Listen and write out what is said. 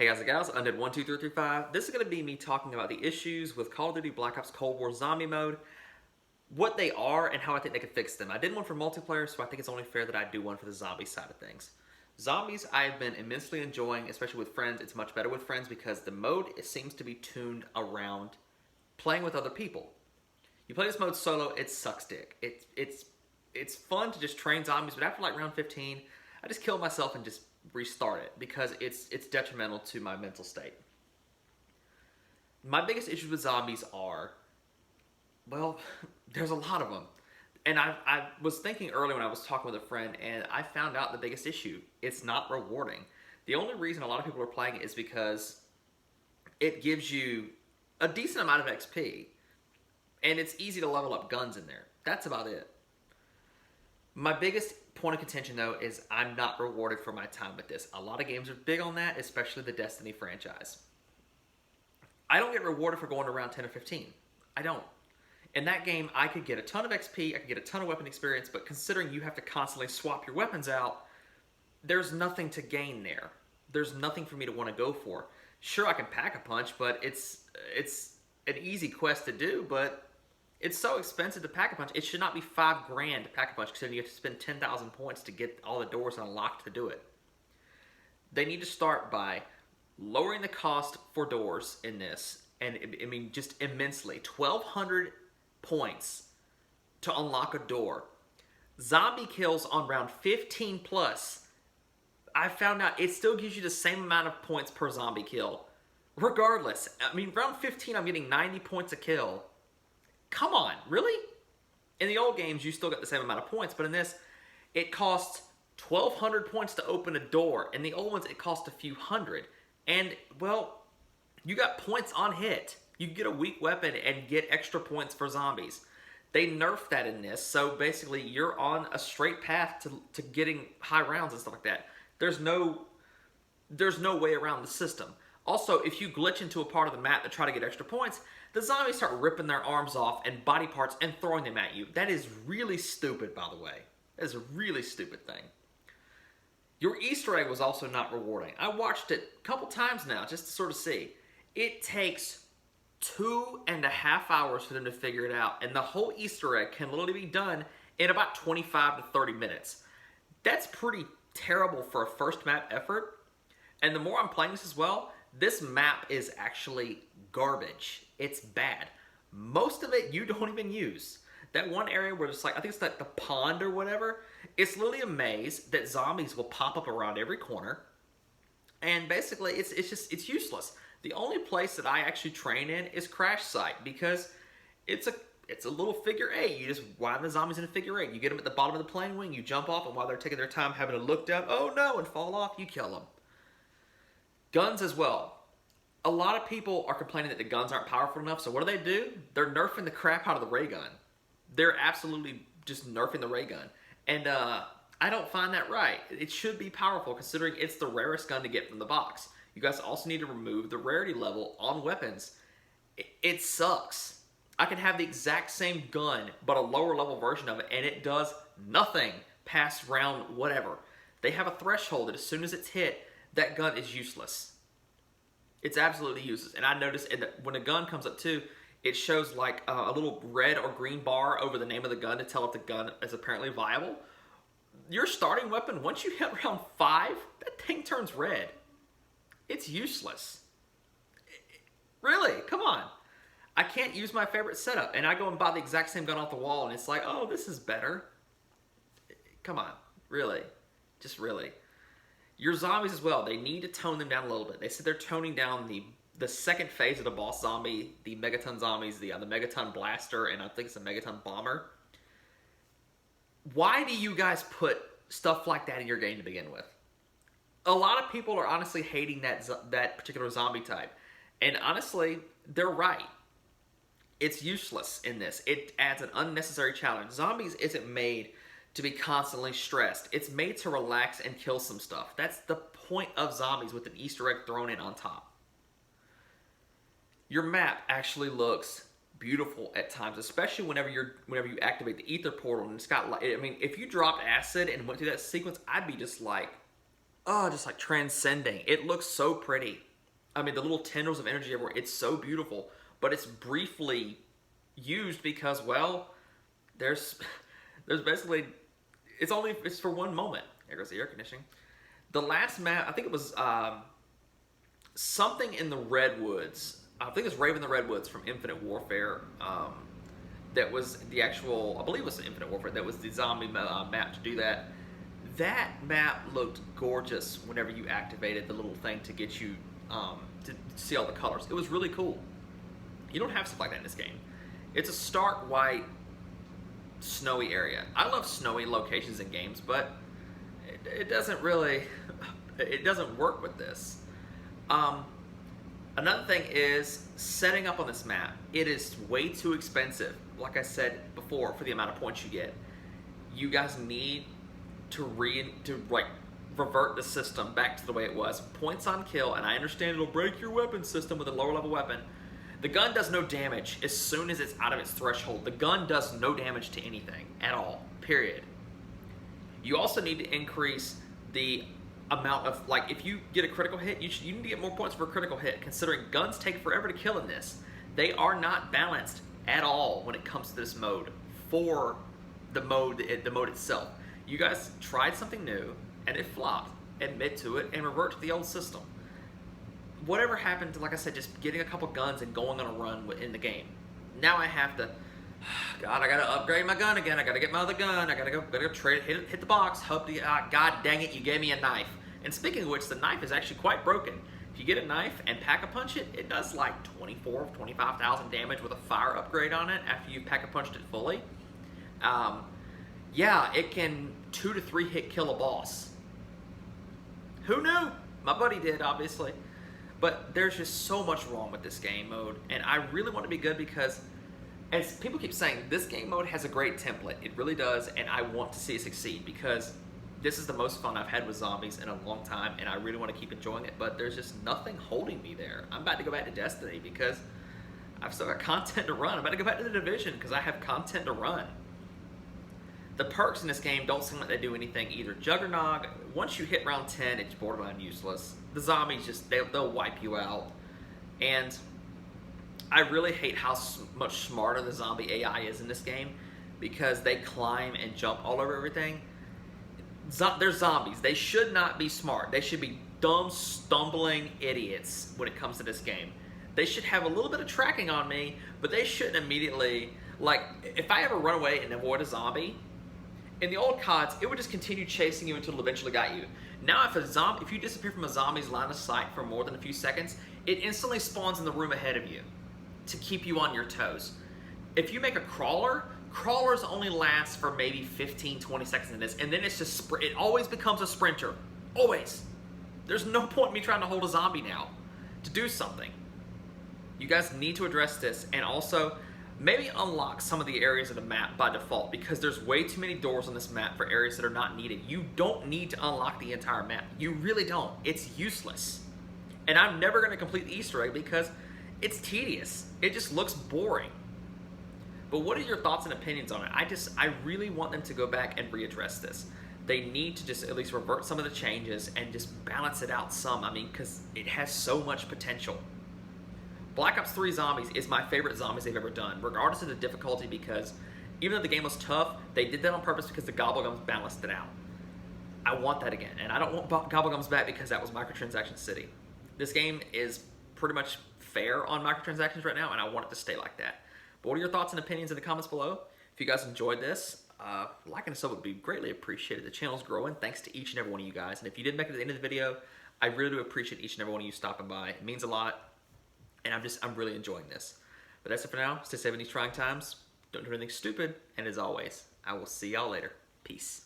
Hey guys and gals, Undead12335. This is going to be me talking about the issues with Call of Duty Black Ops Cold War Zombie Mode, what they are, and how I think they can fix them. I did one for multiplayer, so I think it's only fair that I do one for the zombie side of things. Zombies, I have been immensely enjoying, especially with friends. It's much better with friends because the mode seems to be tuned around playing with other people. You play this mode solo, it sucks dick. It's fun to just train zombies, but after like round 15, I just kill myself and just restart it because it's detrimental to my mental state. My biggest issues with zombies are, well, there's a lot of them. And I was thinking earlier when I was talking with a friend, and I found out the biggest issue. It's not rewarding. The only reason a lot of people are playing it is because it gives you a decent amount of XP, and it's easy to level up guns in there. That's about it. My biggest point of contention, though, is I'm not rewarded for my time with this. A lot of games are big on that, especially the Destiny franchise. I don't get rewarded for going to round 10 or 15. I don't. In that game, I could get a ton of XP, I could get a ton of weapon experience, but considering you have to constantly swap your weapons out, there's nothing to gain there. There's nothing for me to want to go for. Sure, I can pack a punch, but it's an easy quest to do, but it's so expensive to pack a punch. It should not be $5 grand to pack a punch, because you have to spend 10,000 points to get all the doors unlocked to do it. They need to start by lowering the cost for doors in this, and I mean just immensely. 1,200 points to unlock a door. Zombie kills on round 15 plus, I found out it still gives you the same amount of points per zombie kill. Regardless, I mean, round 15 I'm getting 90 points a kill. Come on, really? In the old games, you still got the same amount of points, but in this, it costs 1,200 points to open a door. In the old ones, it cost a few hundred. And, well, you got points on hit. You get a weak weapon and get extra points for zombies. They nerfed that in this, so basically you're on a straight path to getting high rounds and stuff like that. There's no way around the system. Also, if you glitch into a part of the map to try to get extra points, the zombies start ripping their arms off and body parts and throwing them at you. That is really stupid, by the way. That is a really stupid thing. Your Easter egg was also not rewarding. I watched it a couple times now just to sort of see. It takes 2.5 hours for them to figure it out, and the whole Easter egg can literally be done in about 25 to 30 minutes. That's pretty terrible for a first map effort, and the more I'm playing this as well, this map is actually garbage. It's bad. Most of it you don't even use. That one area where it's like, I think it's like the pond or whatever, it's literally a maze that zombies will pop up around every corner, and basically it's useless. The only place that I actually train in is Crash Site, because it's a little figure eight. You just wind the zombies in a figure eight. You get them at the bottom of the plane wing, you jump off, and while they're taking their time having to look down, oh no, and fall off, you kill them. Guns as well. A lot of people are complaining that the guns aren't powerful enough, so what do? They're nerfing the crap out of the ray gun. They're absolutely just nerfing the ray gun. And I don't find that right. It should be powerful considering it's the rarest gun to get from the box. You guys also need to remove the rarity level on weapons. It sucks. I can have the exact same gun, but a lower level version of it, and it does nothing past round whatever. They have a threshold that as soon as it's hit, that gun is useless. It's absolutely useless. And I noticed when a gun comes up too, it shows like a little red or green bar over the name of the gun to tell if the gun is apparently viable. Your starting weapon, once you hit round 5, that thing turns red. It's useless. Really, come on. I can't use my favorite setup, and I go and buy the exact same gun off the wall, and it's like, oh, this is better. Come on, really, just really. Your zombies as well, they need to tone them down a little bit. They said they're toning down the second phase of the boss zombie, the Megaton zombies, the Megaton Blaster, and I think it's a Megaton Bomber. Why do you guys put stuff like that in your game to begin with? A lot of people are honestly hating that particular zombie type. And honestly, they're right. It's useless in this. It adds an unnecessary challenge. Zombies isn't made to be constantly stressed. It's made to relax and kill some stuff. That's the point of zombies, with an Easter egg thrown in on top. Your map actually looks beautiful at times, especially whenever you activate the ether portal, and it's got like, I mean, if you dropped acid and went through that sequence, I'd be just like, oh, just like transcending. It looks so pretty. I mean, the little tendrils of energy everywhere. It's so beautiful, but it's briefly used because, well, there's there's basically it's for one moment. There goes the air conditioning. The last map, I think it was something in the Redwoods. I think it's Raven the Redwoods from Infinite Warfare. That was the actual, I believe it was the Infinite Warfare. That was the zombie map to do that. That map looked gorgeous whenever you activated the little thing to get you to see all the colors. It was really cool. You don't have stuff like that in this game. It's a stark white, snowy area. I love snowy locations in games, but it doesn't really, it doesn't work with this. Another thing is setting up on this map. It is way too expensive. Like I said before, for the amount of points you get, you guys need to revert the system back to the way it was. Points on kill, and I understand it'll break your weapon system with a lower level weapon. The gun does no damage as soon as it's out of its threshold. The gun does no damage to anything at all, period. You also need to increase the amount of, like, if you get a critical hit, you need to get more points for a critical hit, considering guns take forever to kill in this. They are not balanced at all when it comes to this mode for the mode itself. You guys tried something new and it flopped. Admit to it and revert to the old system. Whatever happened to, like I said, just getting a couple guns and going on a run in the game? Now I have to, God, I gotta upgrade my gun again. I gotta get my other gun. I gotta go trade it, hit the box. Hope to, God dang it, you gave me a knife. And speaking of which, the knife is actually quite broken. If you get a knife and pack-a-punch it, it does like 25,000 damage with a fire upgrade on it after you've pack-a-punched it fully. Yeah, it can 2 to 3 hit kill a boss. Who knew? My buddy did, obviously. But there's just so much wrong with this game mode, and I really want to be good because, as people keep saying, this game mode has a great template. It really does, and I want to see it succeed because this is the most fun I've had with zombies in a long time, and I really want to keep enjoying it, but there's just nothing holding me there. I'm about to go back to Destiny because I've still got content to run. I'm about to go back to the Division because I have content to run. The perks in this game don't seem like they do anything either. Juggernog, once you hit round 10, it's borderline useless. The zombies just, they'll wipe you out. And I really hate how much smarter the zombie AI is in this game because they climb and jump all over everything. They're zombies. They should not be smart. They should be dumb, stumbling idiots when it comes to this game. They should have a little bit of tracking on me, but they shouldn't immediately, like, if I ever run away and avoid a zombie, in the old CODs, it would just continue chasing you until it eventually got you. Now, if you disappear from a zombie's line of sight for more than a few seconds, it instantly spawns in the room ahead of you to keep you on your toes. If you make a crawler, crawlers only last for maybe 15, 20 seconds in this, and then it's just, it always becomes a sprinter. Always. There's no point in me trying to hold a zombie now to do something. You guys need to address this, and also, maybe unlock some of the areas of the map by default because there's way too many doors on this map for areas that are not needed. You don't need to unlock the entire map. You really don't. It's useless. And I'm never going to complete the Easter egg because it's tedious. It just looks boring. But what are your thoughts and opinions on it? I really want them to go back and readdress this. They need to just at least revert some of the changes and just balance it out some. I mean, because it has so much potential. Black Ops 3 Zombies is my favorite zombies they've ever done, regardless of the difficulty, because even though the game was tough, they did that on purpose because the Gobblegums balanced it out. I want that again, and I don't want Gobblegums back because that was Microtransaction City. This game is pretty much fair on microtransactions right now, and I want it to stay like that. But what are your thoughts and opinions in the comments below? If you guys enjoyed this, like and sub would be greatly appreciated. The channel's growing thanks to each and every one of you guys, and if you did make it to the end of the video, I really do appreciate each and every one of you stopping by. It means a lot. And I'm really enjoying this. But that's it for now. Stay safe in these trying times. Don't do anything stupid. And as always, I will see y'all later. Peace.